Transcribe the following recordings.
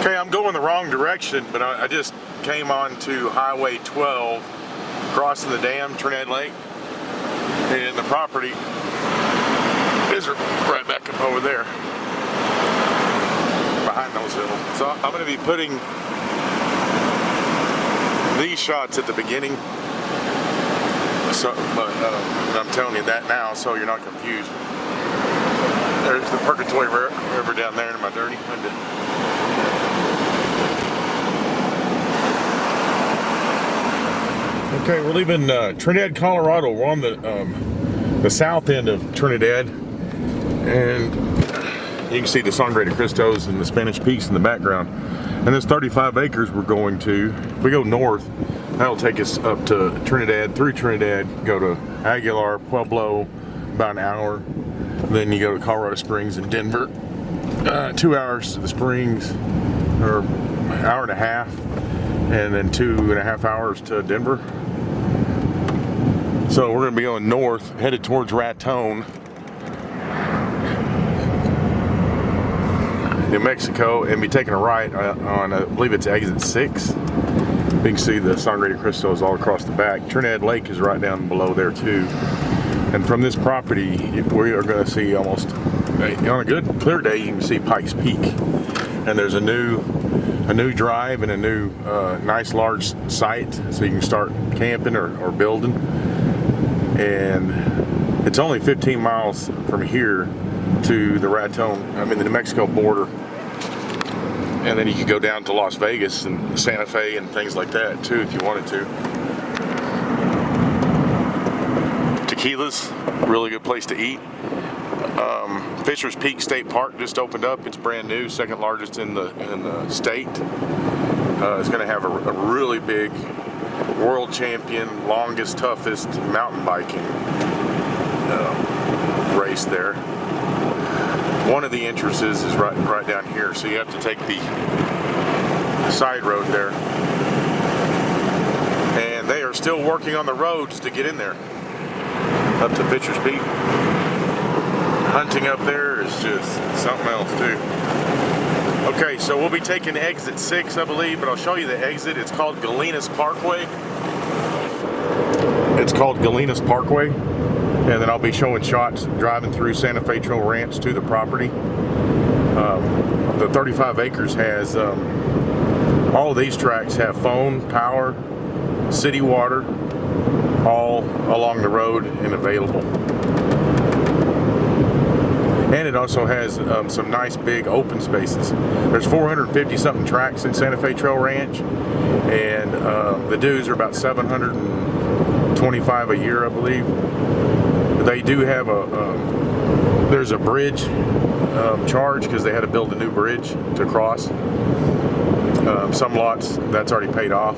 Okay, I'm going the wrong direction, but I just came on to Highway 12, crossing the dam, Trinidad Lake, and the property is right back up over there, behind those hills. So I'm going to be putting these shots at the beginning, so, but I'm telling you that now so you're not confused. There's the Purgatory River down there in my dirty Honda. Okay, we're leaving Trinidad, Colorado. We're on the south end of Trinidad, and you can see the Sangre de Cristos and the Spanish Peaks in the background. And this 35 acres we're going to, if we go north, that'll take us up to Trinidad, through Trinidad, go to Aguilar, Pueblo, about an hour. Then you go to Colorado Springs and Denver, 2 hours to the Springs, or an hour and a half, and then 2.5 hours to Denver. So we're going to be going north, headed towards Raton, New Mexico, and be taking a right on, I believe it's exit 6. You can see the Sangre de Cristos all across the back. Trinidad Lake is right down below there too. And from this property, we are going to see almost, on a good clear day, you can see Pikes Peak. And there's a new drive and a new nice large site, so you can start camping or building. And it's only 15 miles from here to the the New Mexico border. And then you could go down to Las Vegas and Santa Fe and things like that too if you wanted to. Tequila's a really good place to eat. Fisher's Peak State Park just opened up. It's brand new, second largest in the state. It's going to have a really big world champion, longest, toughest mountain biking race there. One of the entrances is right down here, so you have to take the side road there. And they are still working on the roads to get in there up to Fisher's Peak. Hunting up there is just something else too. Okay, so we'll be taking exit 6, I believe, but I'll show you the exit. It's called Galenas Parkway. It's called Galenas Parkway. And then I'll be showing shots driving through Santa Fe Trail Ranch to the property. The 35 acres has, all of these tracks have phone, power, city water, all along the road and available. And it also has some nice big open spaces. There's 450 something tracks in Santa Fe Trail Ranch, and the dues are about $725 a year, I believe. They do have there's a bridge charge because they had to build a new bridge to cross. Some lots, that's already paid off.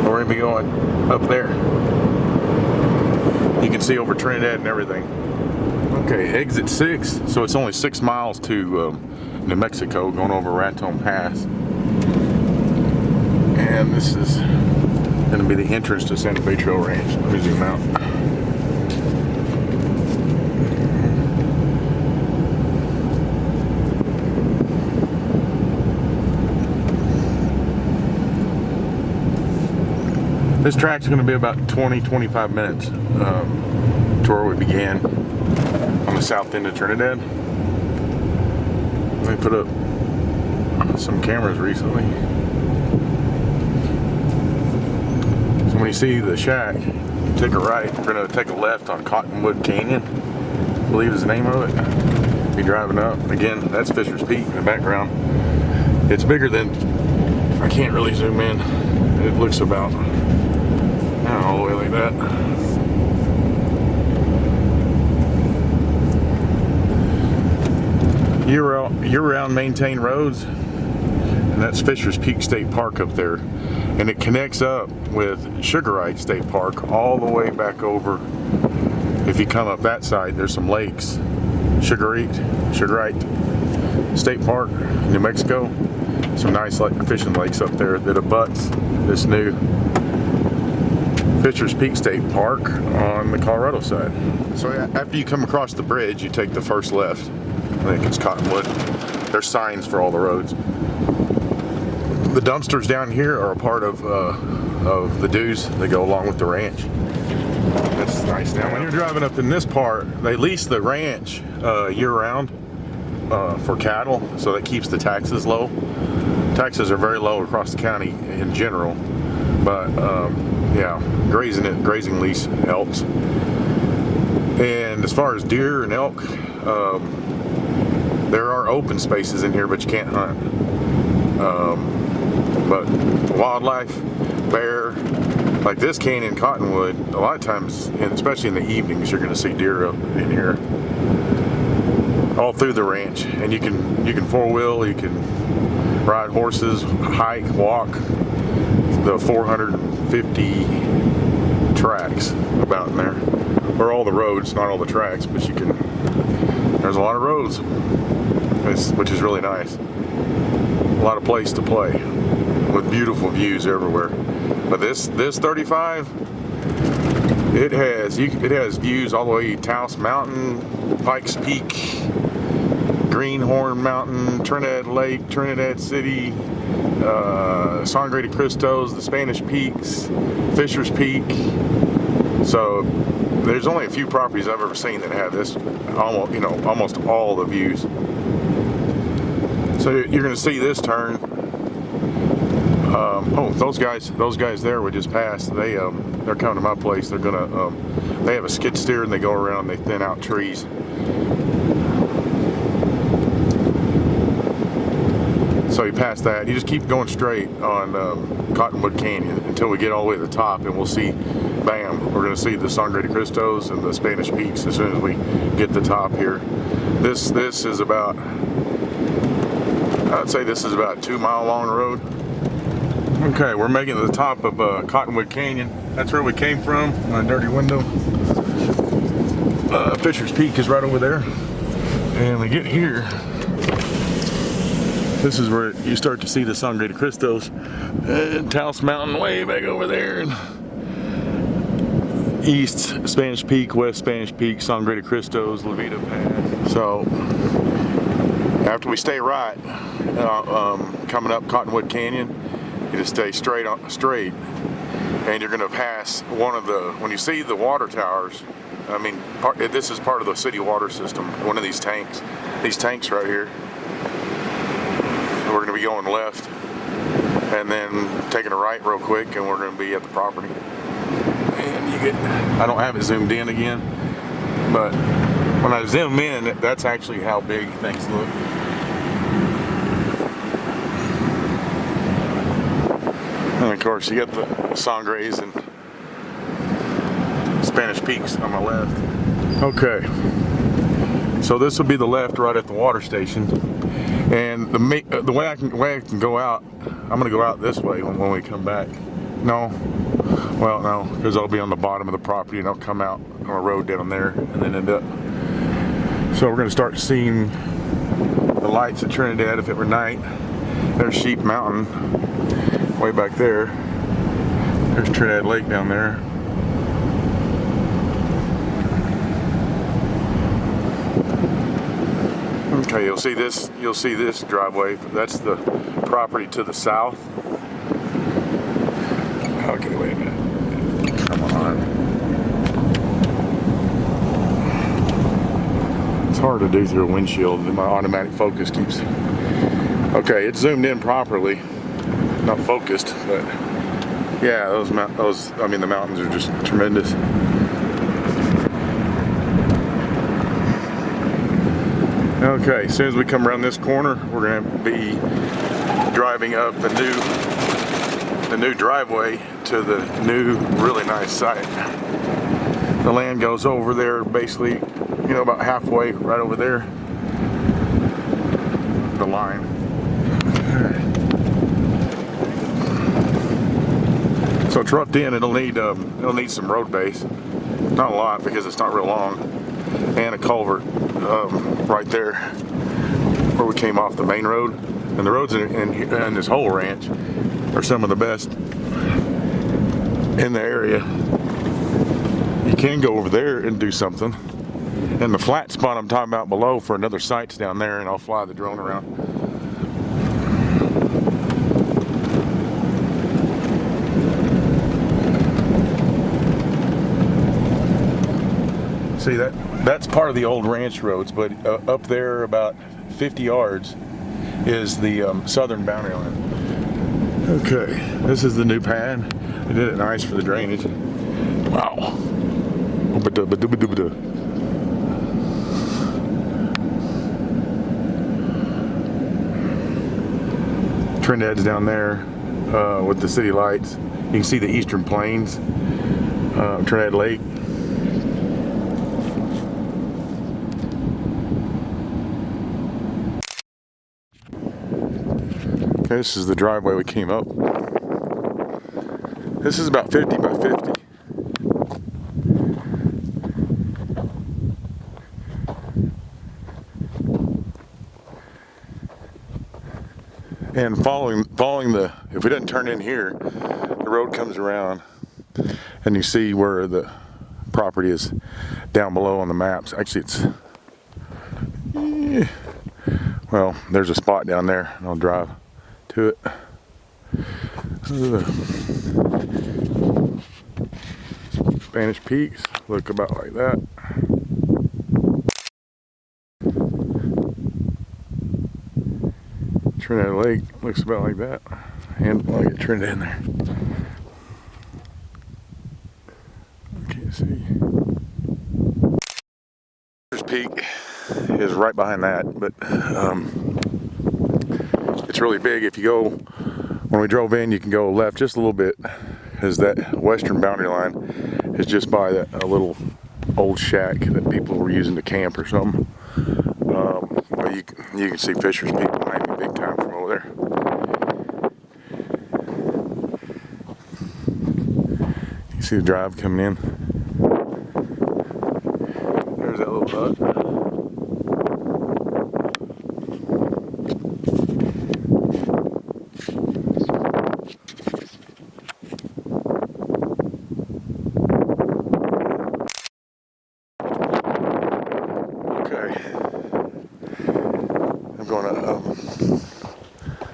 We're gonna be going up there. You can see over Trinidad and everything. Okay, exit 6, so it's only 6 miles to New Mexico, going over Raton Pass. And this is going to be the entrance to Santa Fe Trail Ranch. Let me zoom out. This track's going to be about 20-25 minutes to where we began on the south end of Trinidad. We put up some cameras recently. So when you see the shack, you take a right. We're going to take a left on Cottonwood Canyon, I believe is the name of it. Be driving up. Again, that's Fisher's Peak in the background. It's bigger than, I can't really zoom in. It looks about, all the way like that. Year-round maintained roads, and that's Fisher's Peak State Park up there, and it connects up with Sugarite State Park all the way back over. If you come up that side, there's some lakes. Sugarite State Park, New Mexico. Some nice fishing lakes up there that abuts this new Fisher's Peak State Park on the Colorado side. So after you come across the bridge, you take the first left. I think it's Cottonwood. there's signs for all the roads. The dumpsters down here are a part of the dues that go along with the ranch. That's nice. Now, when you're driving up in this part, they lease the ranch year-round for cattle, so that keeps the taxes low. Taxes are very low across the county in general, but yeah, grazing lease helps. And as far as deer and elk, there are open spaces in here, but you can't hunt. But wildlife, bear, like this canyon Cottonwood, a lot of times, and especially in the evenings, you're going to see deer up in here all through the ranch. And you can four-wheel, you can ride horses, hike, walk the 450 tracks about in there, or all the roads, not all the tracks, but you can. There's a lot of roads, which is really nice. A lot of place to play with beautiful views everywhere. But this 35, it has views all the way to Taos Mountain, Pikes Peak, Greenhorn Mountain, Trinidad Lake, Trinidad City, Sangre de Cristos, the Spanish Peaks, Fisher's Peak. So there's only a few properties I've ever seen that have this, almost all the views. So you're going to see this turn. Oh, those guys there we just passed. They're coming to my place. They're gonna they have a skid steer and they go around. They thin out trees. So you pass that. You just keep going straight on Cottonwood Canyon until we get all the way to the top, and we'll see. Bam! We're gonna see the Sangre de Cristos and the Spanish Peaks as soon as we get to the top here. This is about. I'd say this is about a 2 mile long road. Okay, we're making it to the top of Cottonwood Canyon. That's where we came from. My dirty window. Fisher's Peak is right over there. And we get here. This is where you start to see the Sangre de Cristos. Taos Mountain way back over there. And east Spanish Peak, west Spanish Peak, Sangre de Cristos, La Vida Pass. So after we stay right, coming up Cottonwood Canyon, you just stay straight, and you're going to pass one of the. When you see the water towers, I mean, this is part of the city water system. One of these tanks right here. We're going to be going left, and then taking a right real quick, and we're going to be at the property. And you get. I don't have it zoomed in again, but when I zoom in, that's actually how big things look. And of course, you got the Sangres and Spanish Peaks on my left. Okay, so this will be the left right at the water station. And the way I can go out, I'm gonna go out this way when we come back. No, because I'll be on the bottom of the property and I'll come out on a road down there and then end up. So we're gonna start seeing the lights of Trinidad if it were night. There's Sheep Mountain way back there. There's Trinidad Lake down there. Okay, you'll see this driveway. That's the property to the south. Okay, wait a minute. Come on. It's hard to do through a windshield. My automatic focus keeps. Okay, it's zoomed in properly. Not focused, but yeah, the mountains are just tremendous. Okay, as soon as we come around this corner, we're going to be driving up the new driveway to the new really nice site. The land goes over there, basically, about halfway, right over there. The line. So it's roughed in. It'll need some road base, not a lot because it's not real long, and a culvert right there where we came off the main road. And the roads in this whole ranch are some of the best in the area. You can go over there and do something, And the flat spot I'm talking about below for another site's down there, and I'll fly the drone around. See, that's part of the old ranch roads, but up there about 50 yards is the southern boundary line. Okay, this is the new pad. They did it nice for the drainage. Wow. Trinidad's down there with the city lights. You can see the eastern plains, Trinidad Lake. Okay, this is the driveway we came up. This is about 50 by 50. And following the, if we didn't turn in here, the road comes around and you see where the property is down below on the maps. Actually, it's, well, there's a spot down there and I'll drive to it. Spanish Peaks look about like that. Trinidad Lake looks about like that. And I'll get Trinidad in there. Can't see. Peak is right behind that, but it's really big. If you go, when we drove in, you can go left just a little bit, as that western boundary line is just by a little old shack that people were using to camp or something. But you can see Fisher's Peak behind me big time from over there. You see the drive coming in. There's that little hut.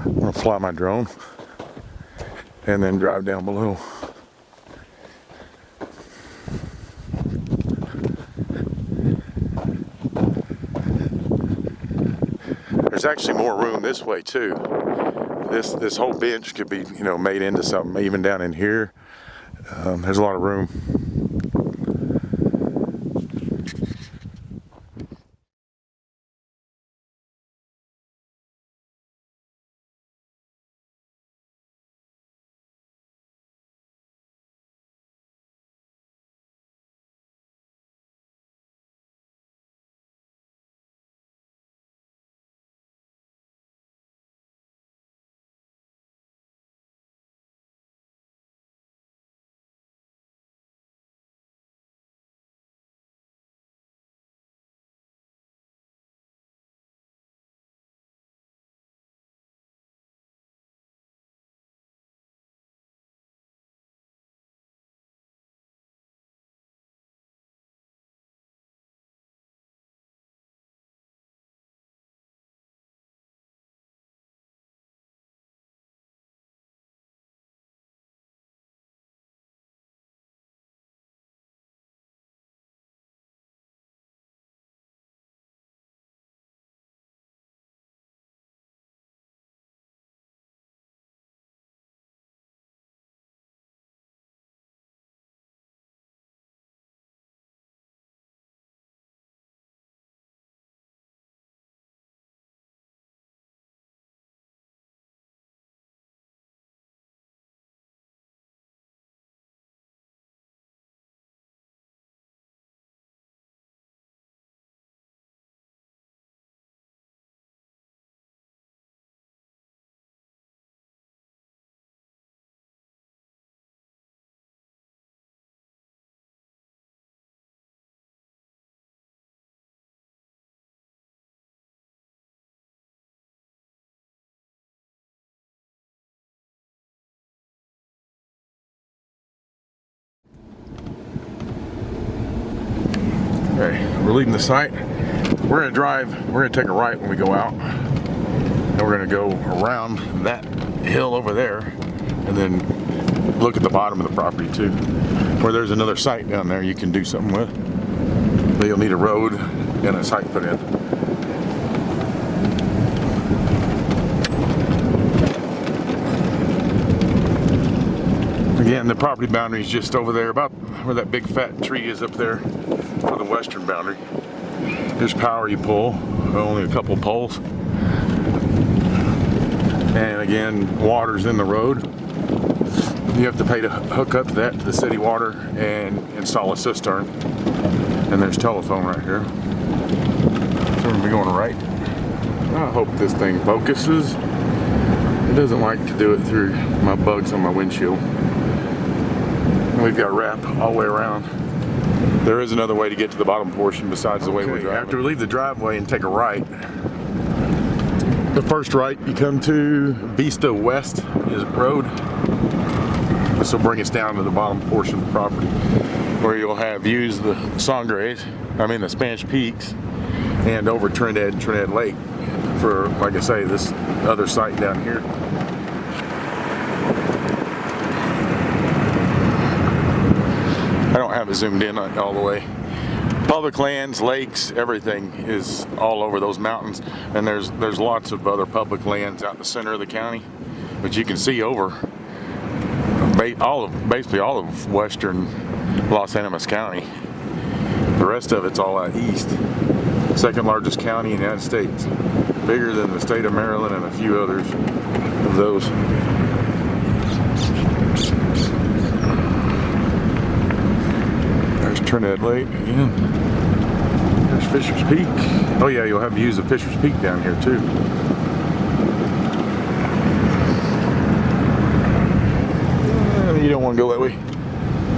I'm gonna fly my drone and then drive down below. There's actually more room this way too. This whole bench could be, you know, made into something. Even down in here, there's a lot of room. Okay. we're leaving the site. We're gonna take a right when we go out. And we're gonna go around that hill over there and then look at the bottom of the property too, where there's another site down there you can do something with. But you'll need a road and a site put in. Again, the property boundary is just over there, about where that big fat tree is up there for the western boundary. There's power you pull, only a couple poles. And again, water's in the road. You have to pay to hook up that to the city water and install a cistern. And there's telephone right here. So we're gonna be going right. I hope this thing focuses. It doesn't like to do it through my bugs on my windshield. And we've got wrap all the way around. There is another way to get to the bottom portion besides the way we're driving. After we leave the driveway and take a right, the first right you come to, Vista West is road. This will bring us down to the bottom portion of the property, where you'll have views of the Spanish Peaks, and over Trinidad Lake for, like I say, this other site down here. I don't have it zoomed in all the way. Public lands, lakes, everything is all over those mountains, and there's lots of other public lands out in the center of the county, but you can see over basically all of western Los Animas County. The rest of it's all out east. Second largest county in the United States, bigger than the state of Maryland and a few others of those. There's Trinidad Lake again. There's Fisher's Peak. Oh yeah, you'll have views of Fisher's Peak down here too. You don't want to go that way.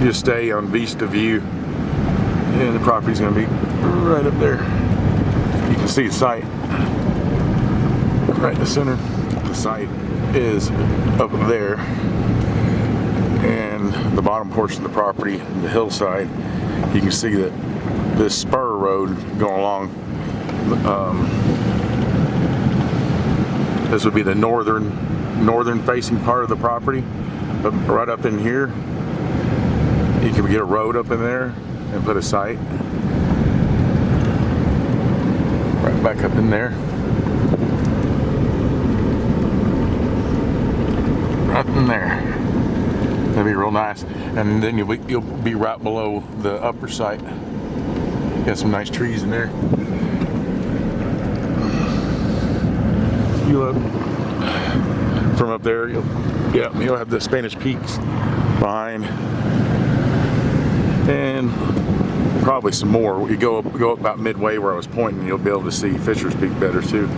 You just stay on Vista View, and the property's going to be right up there. You can see the site right in the center. The site is up there, and the bottom portion of the property, the hillside, you can see that this spur road going along. This would be the northern facing part of the property. But right up in here, you can get a road up in there and put a site. Right back up in there. Right in there. That'd be real nice. And then you'll be right below the upper site. Got some nice trees in there. You look from up there, you'll have the Spanish Peaks behind, and probably some more. You go up about midway where I was pointing, you'll be able to see Fisher's Peak better too.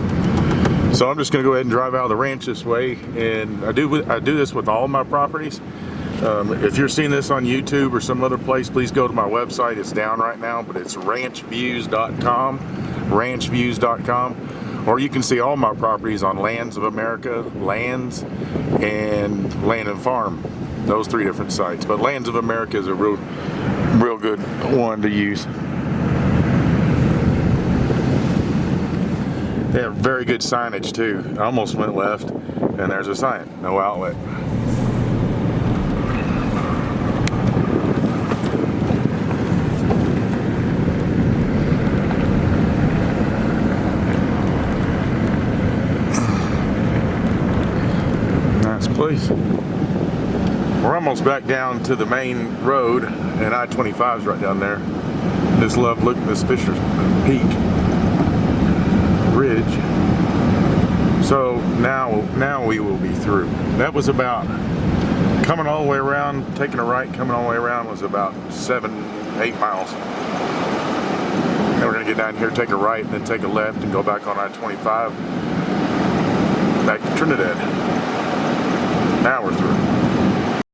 So I'm just going to go ahead and drive out of the ranch this way, and I do this with all of my properties. If you're seeing this on YouTube or some other place, please go to my website. It's down right now, but it's ranchviews.com, ranchviews.com. Or you can see all my properties on Lands of America, Lands, and Land and Farm. Those three different sites. But Lands of America is a real good one to use. They have very good signage too. I almost went left, and there's a sign, no outlet. Place. We're almost back down to the main road, and I-25 is right down there. Just love looking at this Fisher's Peak ridge. So now we will be through. That was about coming all the way around, taking a right, coming all the way around was about 7-8 miles. Then we're gonna get down here, take a right, and then take a left and go back on I-25 back to Trinidad. Now we're through.